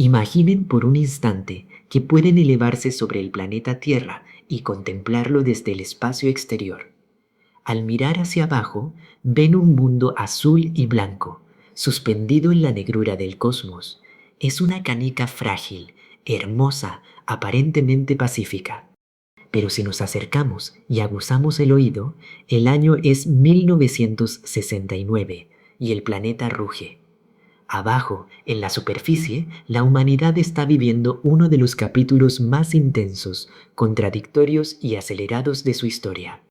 Imaginen por un instante que pueden elevarse sobre el planeta Tierra y contemplarlo desde el espacio exterior. Al mirar hacia abajo, ven un mundo azul y blanco, suspendido en la negrura del cosmos. Es una canica frágil, hermosa, aparentemente pacífica. Pero si nos acercamos y aguzamos el oído, el año es 1969 y el planeta ruge. Abajo, en la superficie, la humanidad está viviendo uno de los capítulos más intensos, contradictorios y acelerados de su historia.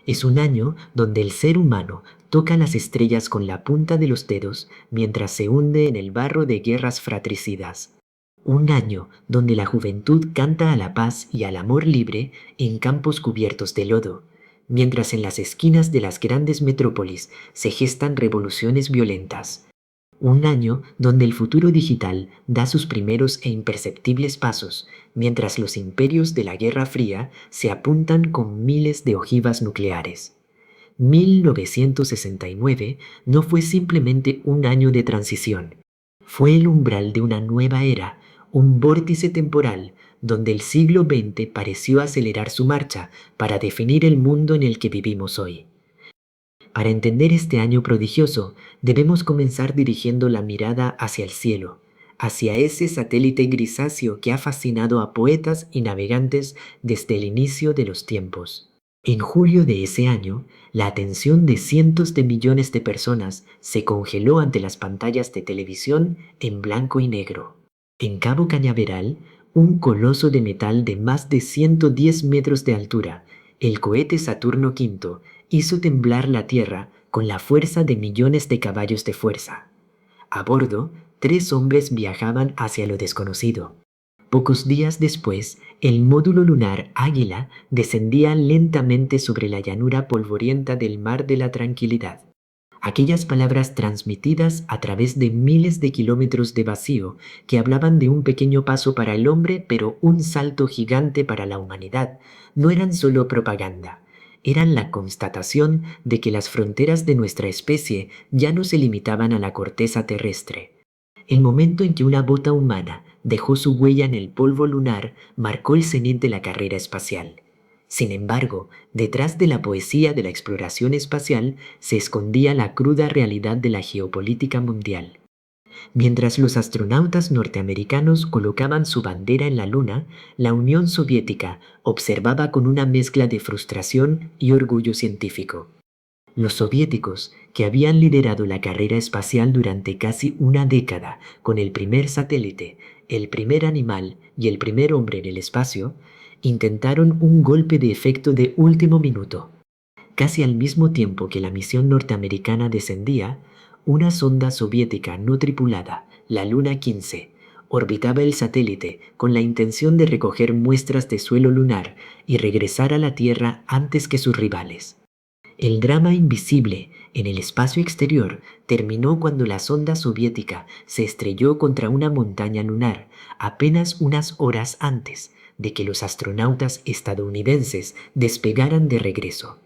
Es un año donde el ser humano toca las estrellas con la punta de los dedos mientras se hunde en el barro de guerras fratricidas. Un año donde la juventud canta a la paz y al amor libre en campos cubiertos de lodo, mientras en las esquinas de las grandes metrópolis se gestan revoluciones violentas. Un año donde el futuro digital da sus primeros e imperceptibles pasos, mientras los imperios de la Guerra Fría se apuntan con miles de ojivas nucleares. 1969 no fue simplemente un año de transición. Fue el umbral de una nueva era, un vórtice temporal donde el siglo XX pareció acelerar su marcha para definir el mundo en el que vivimos hoy. Para entender este año prodigioso, debemos comenzar dirigiendo la mirada hacia el cielo, hacia ese satélite grisáceo que ha fascinado a poetas y navegantes desde el inicio de los tiempos. En julio de ese año, la atención de cientos de millones de personas se congeló ante las pantallas de televisión en blanco y negro. En Cabo Cañaveral, un coloso de metal de más de 110 metros de altura, el cohete Saturno V, hizo temblar la Tierra con la fuerza de millones de caballos de fuerza. A bordo, 3 hombres viajaban hacia lo desconocido. Pocos días después, el módulo lunar Águila descendía lentamente sobre la llanura polvorienta del Mar de la Tranquilidad. Aquellas palabras transmitidas a través de miles de kilómetros de vacío que hablaban de un pequeño paso para el hombre pero un salto gigante para la humanidad, no eran solo propaganda. Eran la constatación de que las fronteras de nuestra especie ya no se limitaban a la corteza terrestre. El momento en que una bota humana dejó su huella en el polvo lunar marcó el cenit de la carrera espacial. Sin embargo, detrás de la poesía de la exploración espacial se escondía la cruda realidad de la geopolítica mundial. Mientras los astronautas norteamericanos colocaban su bandera en la Luna, la Unión Soviética observaba con una mezcla de frustración y orgullo científico. Los soviéticos, que habían liderado la carrera espacial durante casi una década con el primer satélite, el primer animal y el primer hombre en el espacio, intentaron un golpe de efecto de último minuto. Casi al mismo tiempo que la misión norteamericana descendía, una sonda soviética no tripulada, la Luna 15, orbitaba el satélite con la intención de recoger muestras de suelo lunar y regresar a la Tierra antes que sus rivales. El drama invisible en el espacio exterior terminó cuando la sonda soviética se estrelló contra una montaña lunar apenas unas horas antes de que los astronautas estadounidenses despegaran de regreso.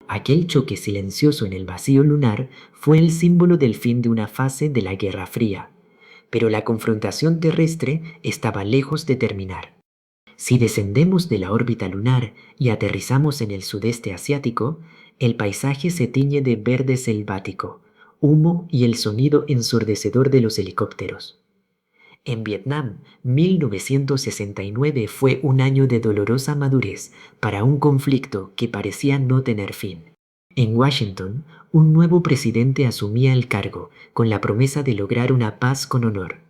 Aquel choque silencioso en el vacío lunar fue el símbolo del fin de una fase de la Guerra Fría, pero la confrontación terrestre estaba lejos de terminar. Si descendemos de la órbita lunar y aterrizamos en el sudeste asiático, el paisaje se tiñe de verde selvático, humo y el sonido ensordecedor de los helicópteros. En Vietnam, 1969 fue un año de dolorosa madurez para un conflicto que parecía no tener fin. En Washington, un nuevo presidente asumía el cargo con la promesa de lograr una paz con honor.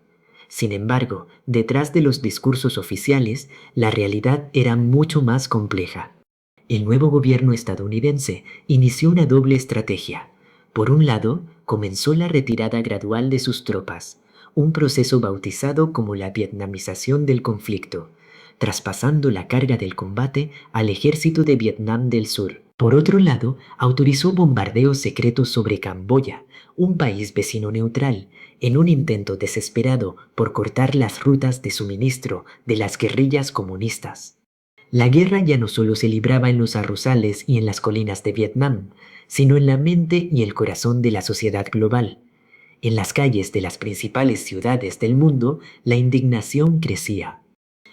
Sin embargo, detrás de los discursos oficiales, la realidad era mucho más compleja. El nuevo gobierno estadounidense inició una doble estrategia. Por un lado, comenzó la retirada gradual de sus tropas, un proceso bautizado como la vietnamización del conflicto, traspasando la carga del combate al ejército de Vietnam del Sur. Por otro lado, autorizó bombardeos secretos sobre Camboya, un país vecino neutral, en un intento desesperado por cortar las rutas de suministro de las guerrillas comunistas. La guerra ya no solo se libraba en los arrozales y en las colinas de Vietnam, sino en la mente y el corazón de la sociedad global. En las calles de las principales ciudades del mundo, la indignación crecía.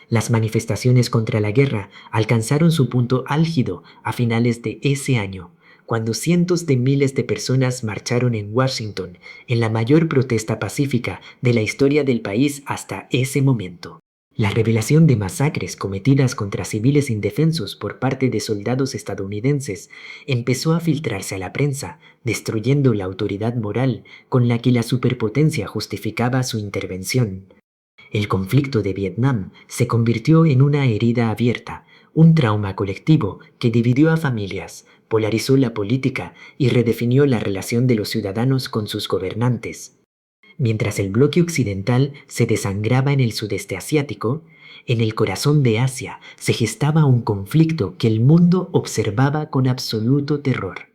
Las manifestaciones contra la guerra alcanzaron su punto álgido a finales de ese año, cuando cientos de miles de personas marcharon en Washington en la mayor protesta pacífica de la historia del país hasta ese momento. La revelación de masacres cometidas contra civiles indefensos por parte de soldados estadounidenses empezó a filtrarse a la prensa, destruyendo la autoridad moral con la que la superpotencia justificaba su intervención. El conflicto de Vietnam se convirtió en una herida abierta, un trauma colectivo que dividió a familias, polarizó la política y redefinió la relación de los ciudadanos con sus gobernantes. Mientras el bloque occidental se desangraba en el sudeste asiático, en el corazón de Asia se gestaba un conflicto que el mundo observaba con absoluto terror.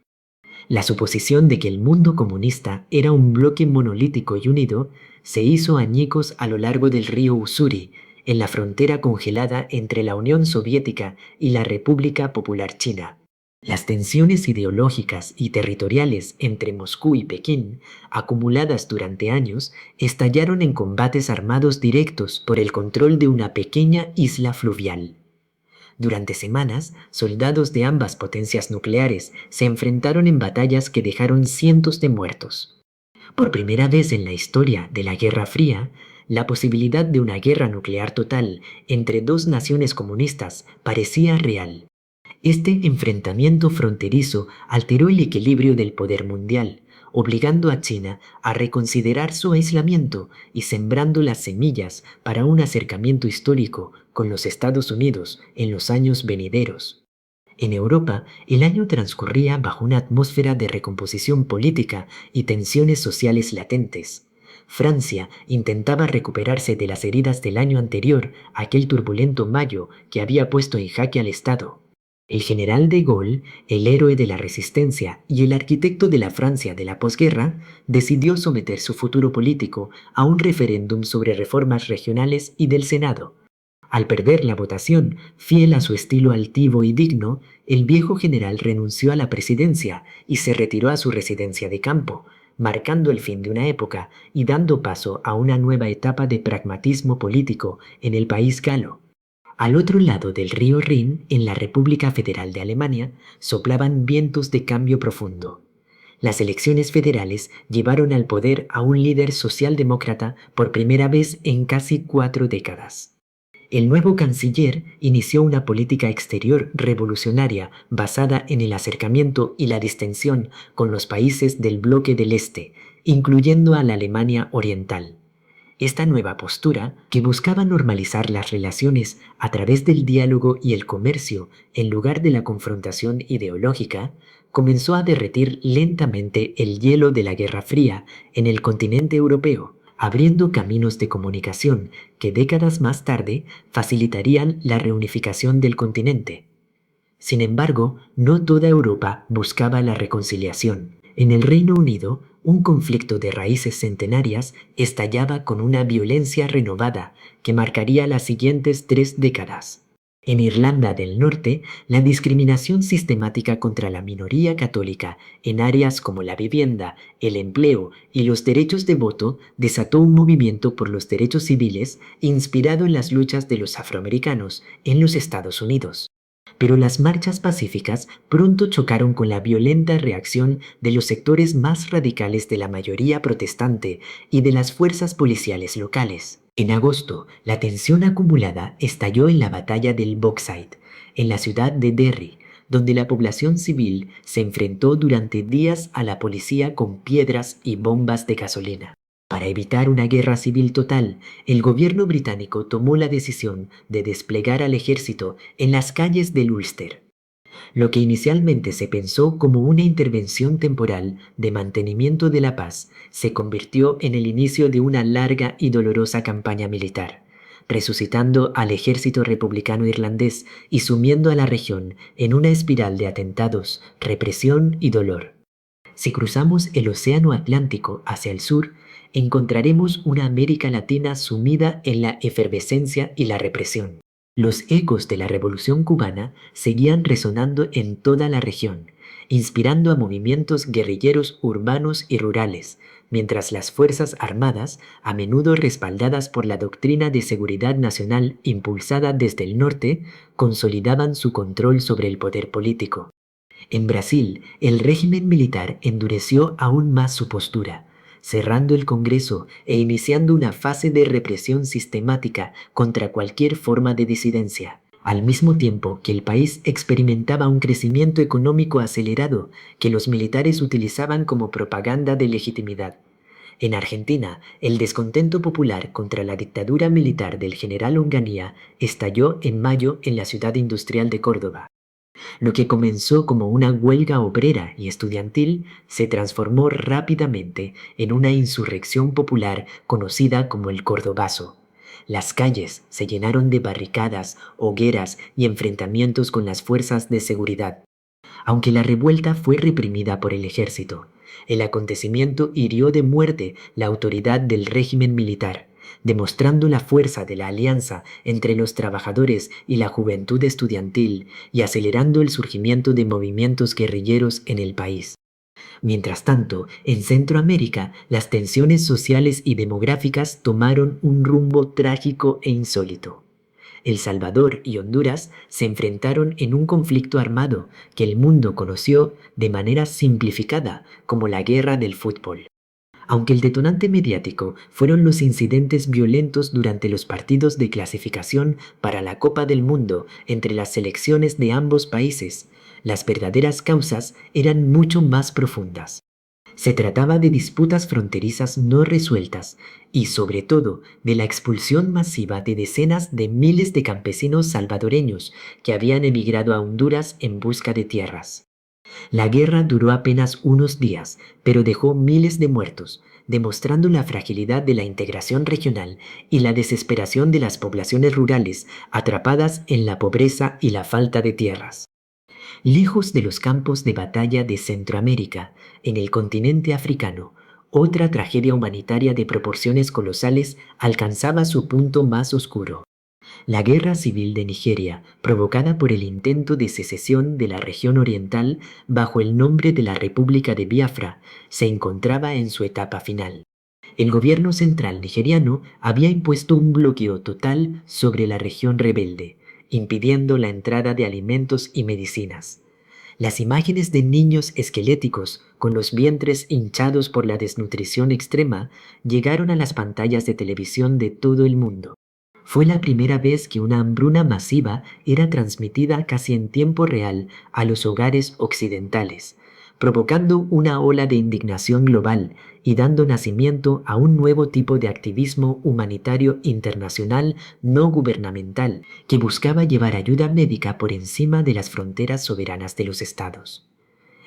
La suposición de que el mundo comunista era un bloque monolítico y unido se hizo añicos a lo largo del río Ussuri, en la frontera congelada entre la Unión Soviética y la República Popular China. Las tensiones ideológicas y territoriales entre Moscú y Pekín, acumuladas durante años, estallaron en combates armados directos por el control de una pequeña isla fluvial. Durante semanas, soldados de ambas potencias nucleares se enfrentaron en batallas que dejaron cientos de muertos. Por primera vez en la historia de la Guerra Fría, la posibilidad de una guerra nuclear total entre dos naciones comunistas parecía real. Este enfrentamiento fronterizo alteró el equilibrio del poder mundial, obligando a China a reconsiderar su aislamiento y sembrando las semillas para un acercamiento histórico con los Estados Unidos en los años venideros. En Europa, el año transcurría bajo una atmósfera de recomposición política y tensiones sociales latentes. Francia intentaba recuperarse de las heridas del año anterior, aquel turbulento mayo que había puesto en jaque al Estado. El general de Gaulle, el héroe de la resistencia y el arquitecto de la Francia de la posguerra, decidió someter su futuro político a un referéndum sobre reformas regionales y del Senado. Al perder la votación, fiel a su estilo altivo y digno, el viejo general renunció a la presidencia y se retiró a su residencia de campo, marcando el fin de una época y dando paso a una nueva etapa de pragmatismo político en el país galo. Al otro lado del río Rin, en la República Federal de Alemania, soplaban vientos de cambio profundo. Las elecciones federales llevaron al poder a un líder socialdemócrata por primera vez en casi 4 décadas. El nuevo canciller inició una política exterior revolucionaria basada en el acercamiento y la distensión con los países del bloque del Este, incluyendo a la Alemania Oriental. Esta nueva postura, que buscaba normalizar las relaciones a través del diálogo y el comercio en lugar de la confrontación ideológica, comenzó a derretir lentamente el hielo de la Guerra Fría en el continente europeo, abriendo caminos de comunicación que décadas más tarde facilitarían la reunificación del continente. Sin embargo, no toda Europa buscaba la reconciliación. En el Reino Unido, un conflicto de raíces centenarias estallaba con una violencia renovada que marcaría las siguientes 3 décadas. En Irlanda del Norte, la discriminación sistemática contra la minoría católica en áreas como la vivienda, el empleo y los derechos de voto desató un movimiento por los derechos civiles inspirado en las luchas de los afroamericanos en los Estados Unidos. Pero las marchas pacíficas pronto chocaron con la violenta reacción de los sectores más radicales de la mayoría protestante y de las fuerzas policiales locales. En agosto, la tensión acumulada estalló en la batalla del Bauxite, en la ciudad de Derry, donde la población civil se enfrentó durante días a la policía con piedras y bombas de gasolina. Para evitar una guerra civil total, el gobierno británico tomó la decisión de desplegar al ejército en las calles del Ulster. Lo que inicialmente se pensó como una intervención temporal de mantenimiento de la paz se convirtió en el inicio de una larga y dolorosa campaña militar, resucitando al ejército republicano irlandés y sumiendo a la región en una espiral de atentados, represión y dolor. Si cruzamos el Océano Atlántico hacia el sur, encontraremos una América Latina sumida en la efervescencia y la represión. Los ecos de la Revolución cubana seguían resonando en toda la región, inspirando a movimientos guerrilleros urbanos y rurales, mientras las Fuerzas Armadas, a menudo respaldadas por la doctrina de seguridad nacional impulsada desde el norte, consolidaban su control sobre el poder político. En Brasil, el régimen militar endureció aún más su postura, cerrando el Congreso e iniciando una fase de represión sistemática contra cualquier forma de disidencia, al mismo tiempo que el país experimentaba un crecimiento económico acelerado que los militares utilizaban como propaganda de legitimidad. En Argentina, el descontento popular contra la dictadura militar del general Onganía estalló en mayo en la ciudad industrial de Córdoba. Lo que comenzó como una huelga obrera y estudiantil se transformó rápidamente en una insurrección popular conocida como el Cordobazo. Las calles se llenaron de barricadas, hogueras y enfrentamientos con las fuerzas de seguridad. Aunque la revuelta fue reprimida por el ejército, el acontecimiento hirió de muerte la autoridad del régimen militar, demostrando la fuerza de la alianza entre los trabajadores y la juventud estudiantil y acelerando el surgimiento de movimientos guerrilleros en el país. Mientras tanto, en Centroamérica, las tensiones sociales y demográficas tomaron un rumbo trágico e insólito. El Salvador y Honduras se enfrentaron en un conflicto armado que el mundo conoció de manera simplificada como la guerra del fútbol. Aunque el detonante mediático fueron los incidentes violentos durante los partidos de clasificación para la Copa del Mundo entre las selecciones de ambos países, las verdaderas causas eran mucho más profundas. Se trataba de disputas fronterizas no resueltas y, sobre todo, de la expulsión masiva de decenas de miles de campesinos salvadoreños que habían emigrado a Honduras en busca de tierras. La guerra duró apenas unos días, pero dejó miles de muertos, demostrando la fragilidad de la integración regional y la desesperación de las poblaciones rurales atrapadas en la pobreza y la falta de tierras. Lejos de los campos de batalla de Centroamérica, en el continente africano, otra tragedia humanitaria de proporciones colosales alcanzaba su punto más oscuro. La guerra civil de Nigeria, provocada por el intento de secesión de la región oriental bajo el nombre de la República de Biafra, se encontraba en su etapa final. El gobierno central nigeriano había impuesto un bloqueo total sobre la región rebelde, impidiendo la entrada de alimentos y medicinas. Las imágenes de niños esqueléticos con los vientres hinchados por la desnutrición extrema llegaron a las pantallas de televisión de todo el mundo. Fue la primera vez que una hambruna masiva era transmitida casi en tiempo real a los hogares occidentales, provocando una ola de indignación global y dando nacimiento a un nuevo tipo de activismo humanitario internacional no gubernamental que buscaba llevar ayuda médica por encima de las fronteras soberanas de los estados.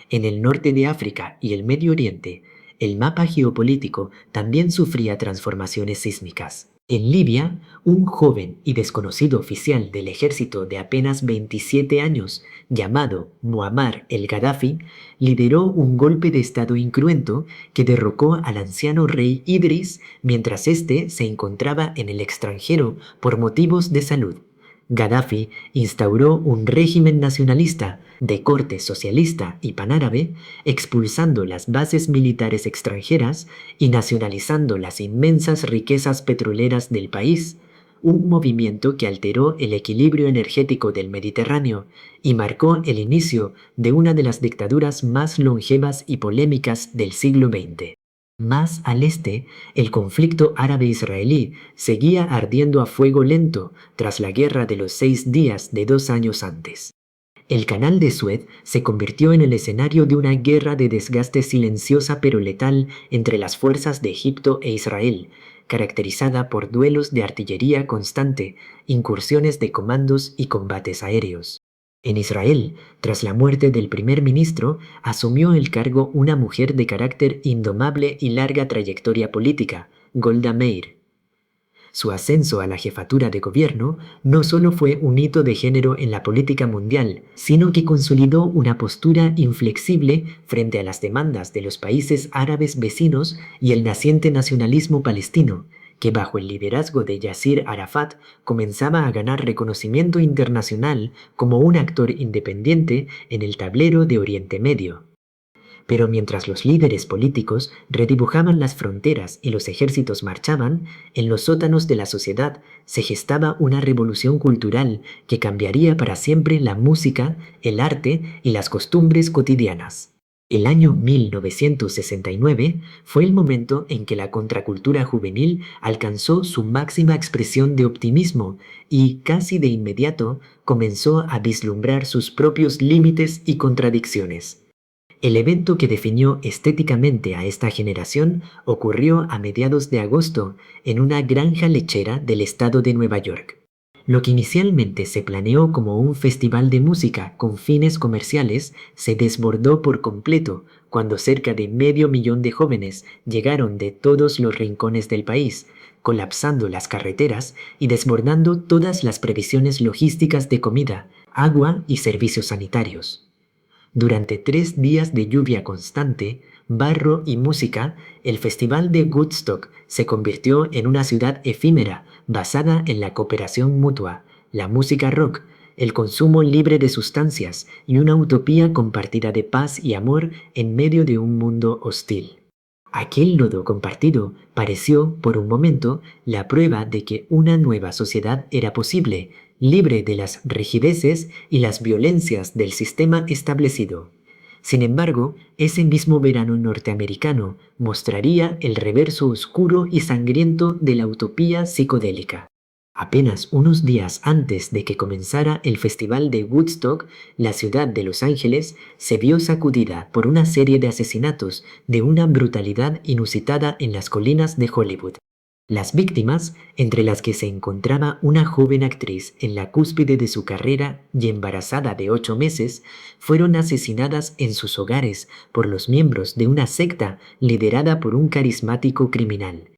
En el norte de África y el Medio Oriente, el mapa geopolítico también sufría transformaciones sísmicas. En Libia, un joven y desconocido oficial del ejército de apenas 27 años, llamado Muammar el-Gaddafi, lideró un golpe de estado incruento que derrocó al anciano rey Idris mientras éste se encontraba en el extranjero por motivos de salud. Gaddafi instauró un régimen nacionalista de corte socialista y panárabe, expulsando las bases militares extranjeras y nacionalizando las inmensas riquezas petroleras del país, un movimiento que alteró el equilibrio energético del Mediterráneo y marcó el inicio de una de las dictaduras más longevas y polémicas del siglo XX. Más al este, el conflicto árabe-israelí seguía ardiendo a fuego lento tras la Guerra de los 6 días de 2 años antes. El Canal de Suez se convirtió en el escenario de una guerra de desgaste silenciosa pero letal entre las fuerzas de Egipto e Israel, caracterizada por duelos de artillería constante, incursiones de comandos y combates aéreos. En Israel, tras la muerte del primer ministro, asumió el cargo una mujer de carácter indomable y larga trayectoria política, Golda Meir. Su ascenso a la jefatura de gobierno no solo fue un hito de género en la política mundial, sino que consolidó una postura inflexible frente a las demandas de los países árabes vecinos y el naciente nacionalismo palestino, que bajo el liderazgo de Yasir Arafat comenzaba a ganar reconocimiento internacional como un actor independiente en el tablero de Oriente Medio. Pero mientras los líderes políticos redibujaban las fronteras y los ejércitos marchaban, en los sótanos de la sociedad se gestaba una revolución cultural que cambiaría para siempre la música, el arte y las costumbres cotidianas. El año 1969 fue el momento en que la contracultura juvenil alcanzó su máxima expresión de optimismo y, casi de inmediato, comenzó a vislumbrar sus propios límites y contradicciones. El evento que definió estéticamente a esta generación ocurrió a mediados de agosto en una granja lechera del estado de Nueva York. Lo que inicialmente se planeó como un festival de música con fines comerciales se desbordó por completo cuando cerca de 500.000 de jóvenes llegaron de todos los rincones del país, colapsando las carreteras y desbordando todas las previsiones logísticas de comida, agua y servicios sanitarios. Durante 3 días de lluvia constante, barro y música, el Festival de Woodstock se convirtió en una ciudad efímera basada en la cooperación mutua, la música rock, el consumo libre de sustancias y una utopía compartida de paz y amor en medio de un mundo hostil. Aquel lodo compartido pareció, por un momento, la prueba de que una nueva sociedad era posible, libre de las rigideces y las violencias del sistema establecido. Sin embargo, ese mismo verano norteamericano mostraría el reverso oscuro y sangriento de la utopía psicodélica. Apenas unos días antes de que comenzara el Festival de Woodstock, la ciudad de Los Ángeles se vio sacudida por una serie de asesinatos de una brutalidad inusitada en las colinas de Hollywood. Las víctimas, entre las que se encontraba una joven actriz en la cúspide de su carrera y embarazada de 8 meses, fueron asesinadas en sus hogares por los miembros de una secta liderada por un carismático criminal.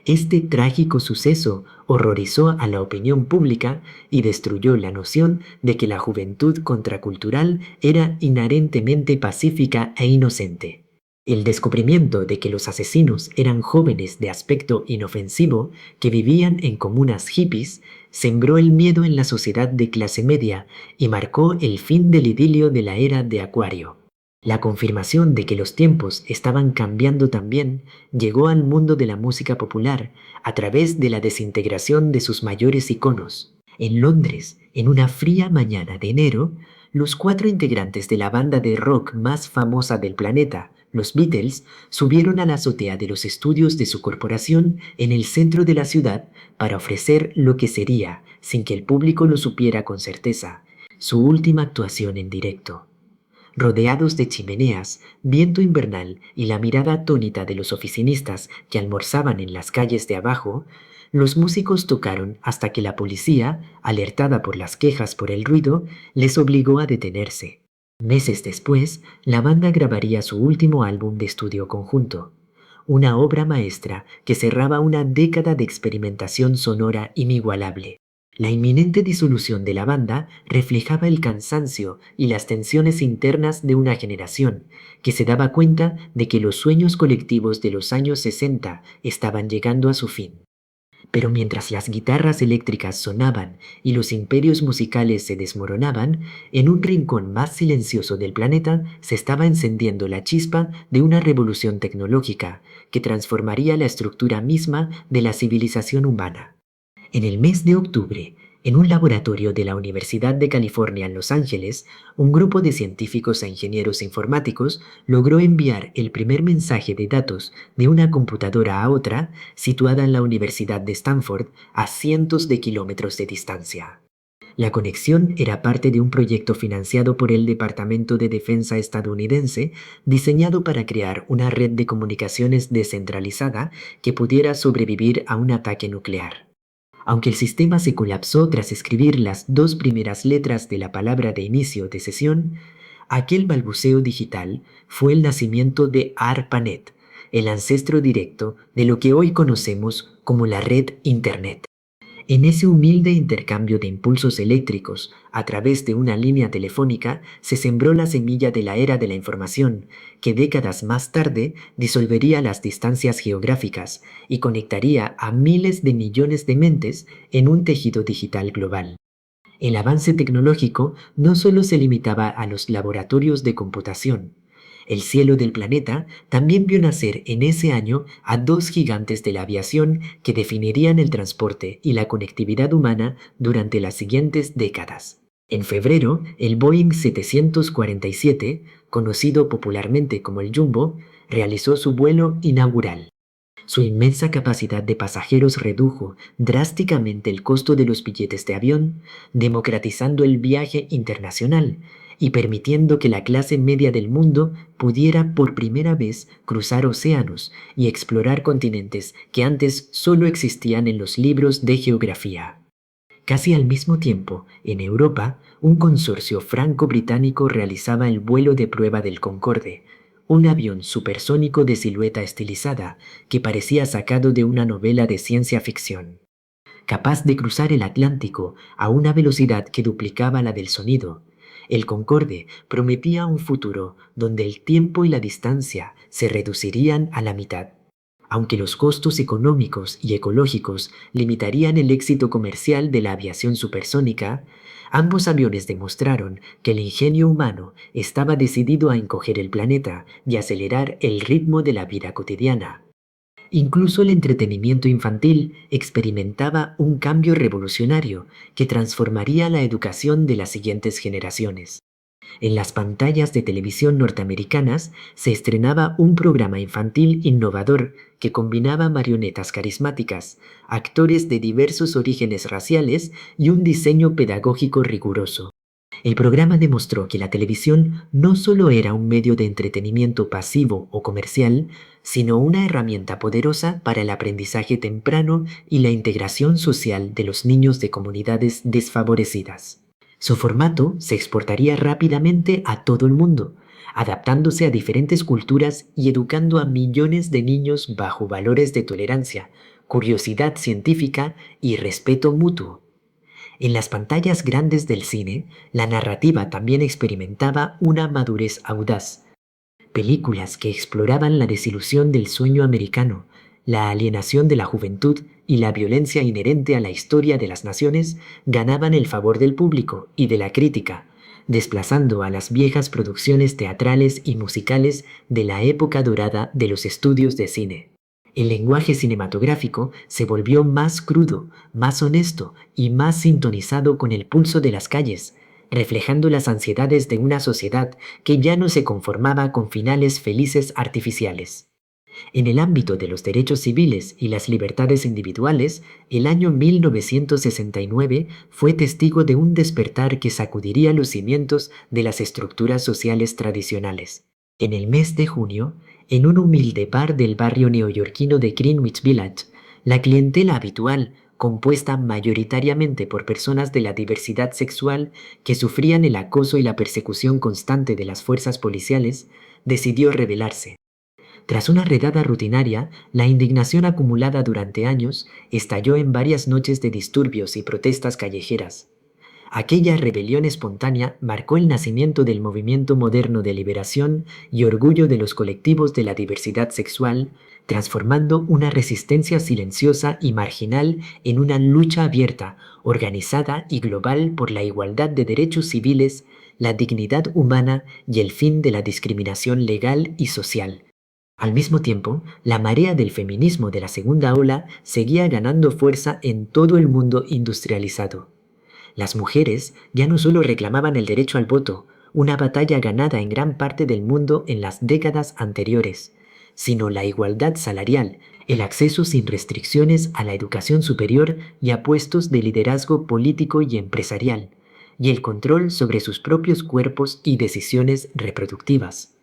Este trágico suceso horrorizó a la opinión pública y destruyó la noción de que la juventud contracultural era inherentemente pacífica e inocente. El descubrimiento de que los asesinos eran jóvenes de aspecto inofensivo que vivían en comunas hippies sembró el miedo en la sociedad de clase media y marcó el fin del idilio de la era de Acuario. La confirmación de que los tiempos estaban cambiando también llegó al mundo de la música popular a través de la desintegración de sus mayores iconos. En Londres, en una fría mañana de enero, los 4 integrantes de la banda de rock más famosa del planeta, los Beatles, subieron a la azotea de los estudios de su corporación en el centro de la ciudad para ofrecer lo que sería, sin que el público lo supiera con certeza, su última actuación en directo. Rodeados de chimeneas, viento invernal y la mirada atónita de los oficinistas que almorzaban en las calles de abajo, los músicos tocaron hasta que la policía, alertada por las quejas por el ruido, les obligó a detenerse. Meses después, la banda grabaría su último álbum de estudio conjunto, una obra maestra que cerraba una década de experimentación sonora inigualable. La inminente disolución de la banda reflejaba el cansancio y las tensiones internas de una generación que se daba cuenta de que los sueños colectivos de los años 60 estaban llegando a su fin. Pero mientras las guitarras eléctricas sonaban y los imperios musicales se desmoronaban, en un rincón más silencioso del planeta se estaba encendiendo la chispa de una revolución tecnológica que transformaría la estructura misma de la civilización humana. En el mes de octubre, en un laboratorio de la Universidad de California en Los Ángeles, un grupo de científicos e ingenieros informáticos logró enviar el primer mensaje de datos de una computadora a otra situada en la Universidad de Stanford a cientos de kilómetros de distancia. La conexión era parte de un proyecto financiado por el Departamento de Defensa estadounidense, diseñado para crear una red de comunicaciones descentralizada que pudiera sobrevivir a un ataque nuclear. Aunque el sistema se colapsó tras escribir las 2 primeras letras de la palabra de inicio de sesión, aquel balbuceo digital fue el nacimiento de ARPANET, el ancestro directo de lo que hoy conocemos como la red Internet. En ese humilde intercambio de impulsos eléctricos a través de una línea telefónica se sembró la semilla de la era de la información, que décadas más tarde disolvería las distancias geográficas y conectaría a miles de millones de mentes en un tejido digital global. El avance tecnológico no solo se limitaba a los laboratorios de computación. El cielo del planeta también vio nacer en ese año a dos gigantes de la aviación que definirían el transporte y la conectividad humana durante las siguientes décadas. En febrero, el Boeing 747, conocido popularmente como el Jumbo, realizó su vuelo inaugural. Su inmensa capacidad de pasajeros redujo drásticamente el costo de los billetes de avión, democratizando el viaje internacional y permitiendo que la clase media del mundo pudiera por primera vez cruzar océanos y explorar continentes que antes solo existían en los libros de geografía. Casi al mismo tiempo, en Europa, un consorcio franco-británico realizaba el vuelo de prueba del Concorde, un avión supersónico de silueta estilizada que parecía sacado de una novela de ciencia ficción. Capaz de cruzar el Atlántico a una velocidad que duplicaba la del sonido, el Concorde prometía un futuro donde el tiempo y la distancia se reducirían a la mitad. Aunque los costos económicos y ecológicos limitarían el éxito comercial de la aviación supersónica, ambos aviones demostraron que el ingenio humano estaba decidido a encoger el planeta y acelerar el ritmo de la vida cotidiana. Incluso el entretenimiento infantil experimentaba un cambio revolucionario que transformaría la educación de las siguientes generaciones. En las pantallas de televisión norteamericanas se estrenaba un programa infantil innovador que combinaba marionetas carismáticas, actores de diversos orígenes raciales y un diseño pedagógico riguroso. El programa demostró que la televisión no solo era un medio de entretenimiento pasivo o comercial, sino una herramienta poderosa para el aprendizaje temprano y la integración social de los niños de comunidades desfavorecidas. Su formato se exportaría rápidamente a todo el mundo, adaptándose a diferentes culturas y educando a millones de niños bajo valores de tolerancia, curiosidad científica y respeto mutuo. En las pantallas grandes del cine, la narrativa también experimentaba una madurez audaz. Películas que exploraban la desilusión del sueño americano, la alienación de la juventud y la violencia inherente a la historia de las naciones ganaban el favor del público y de la crítica, desplazando a las viejas producciones teatrales y musicales de la época dorada de los estudios de cine. El lenguaje cinematográfico se volvió más crudo, más honesto y más sintonizado con el pulso de las calles, reflejando las ansiedades de una sociedad que ya no se conformaba con finales felices artificiales. En el ámbito de los derechos civiles y las libertades individuales, el año 1969 fue testigo de un despertar que sacudiría los cimientos de las estructuras sociales tradicionales. En el mes de junio, en un humilde bar del barrio neoyorquino de Greenwich Village, la clientela habitual, compuesta mayoritariamente por personas de la diversidad sexual que sufrían el acoso y la persecución constante de las fuerzas policiales, decidió rebelarse. Tras una redada rutinaria, la indignación acumulada durante años estalló en varias noches de disturbios y protestas callejeras. Aquella rebelión espontánea marcó el nacimiento del movimiento moderno de liberación y orgullo de los colectivos de la diversidad sexual, transformando una resistencia silenciosa y marginal en una lucha abierta, organizada y global por la igualdad de derechos civiles, la dignidad humana y el fin de la discriminación legal y social. Al mismo tiempo, la marea del feminismo de la segunda ola seguía ganando fuerza en todo el mundo industrializado. Las mujeres ya no solo reclamaban el derecho al voto, una batalla ganada en gran parte del mundo en las décadas anteriores, sino la igualdad salarial, el acceso sin restricciones a la educación superior y a puestos de liderazgo político y empresarial, y el control sobre sus propios cuerpos y decisiones reproductivas.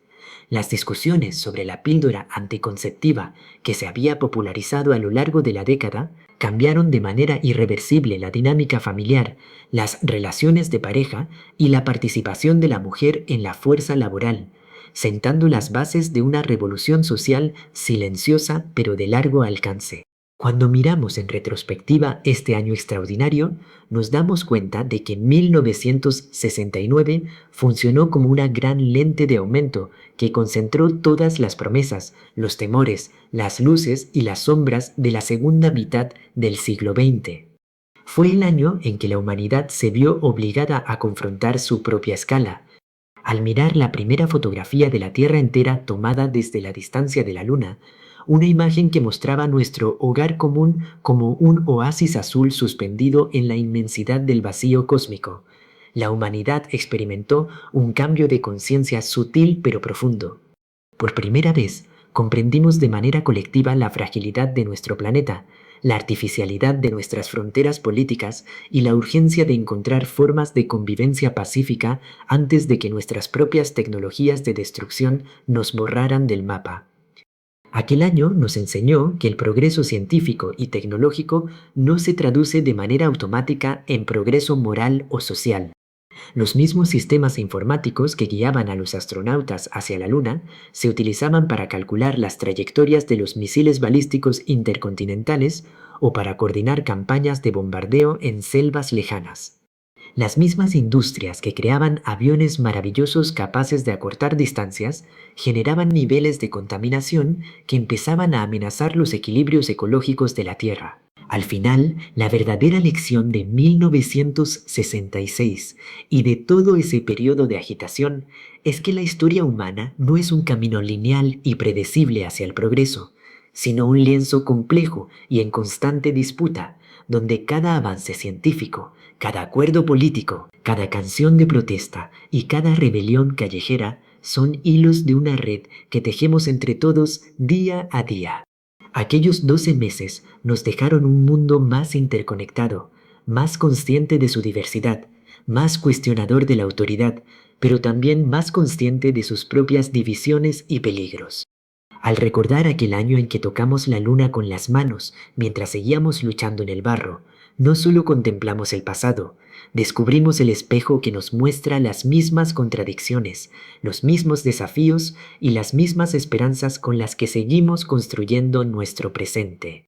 Las discusiones sobre la píldora anticonceptiva que se había popularizado a lo largo de la década cambiaron de manera irreversible la dinámica familiar, las relaciones de pareja y la participación de la mujer en la fuerza laboral, sentando las bases de una revolución social silenciosa pero de largo alcance. Cuando miramos en retrospectiva este año extraordinario, nos damos cuenta de que 1969 funcionó como una gran lente de aumento que concentró todas las promesas, los temores, las luces y las sombras de la segunda mitad del siglo XX. Fue el año en que la humanidad se vio obligada a confrontar su propia escala, a Al mirar la primera fotografía de la Tierra entera tomada desde la distancia de la Luna, una imagen que mostraba nuestro hogar común como un oasis azul suspendido en la inmensidad del vacío cósmico, la humanidad experimentó un cambio de conciencia sutil pero profundo. Por primera vez, comprendimos de manera colectiva la fragilidad de nuestro planeta, la artificialidad de nuestras fronteras políticas y la urgencia de encontrar formas de convivencia pacífica antes de que nuestras propias tecnologías de destrucción nos borraran del mapa. Aquel año nos enseñó que el progreso científico y tecnológico no se traduce de manera automática en progreso moral o social. Los mismos sistemas informáticos que guiaban a los astronautas hacia la Luna se utilizaban para calcular las trayectorias de los misiles balísticos intercontinentales o para coordinar campañas de bombardeo en selvas lejanas. Las mismas industrias que creaban aviones maravillosos capaces de acortar distancias generaban niveles de contaminación que empezaban a amenazar los equilibrios ecológicos de la Tierra. Al final, la verdadera lección de 1966 y de todo ese periodo de agitación es que la historia humana no es un camino lineal y predecible hacia el progreso, sino un lienzo complejo y en constante disputa, donde cada avance científico, cada acuerdo político, cada canción de protesta y cada rebelión callejera son hilos de una red que tejemos entre todos día a día. Aquellos 12 meses nos dejaron un mundo más interconectado, más consciente de su diversidad, más cuestionador de la autoridad, pero también más consciente de sus propias divisiones y peligros. Al recordar aquel año en que tocamos la luna con las manos mientras seguíamos luchando en el barro, no solo contemplamos el pasado, descubrimos el espejo que nos muestra las mismas contradicciones, los mismos desafíos y las mismas esperanzas con las que seguimos construyendo nuestro presente.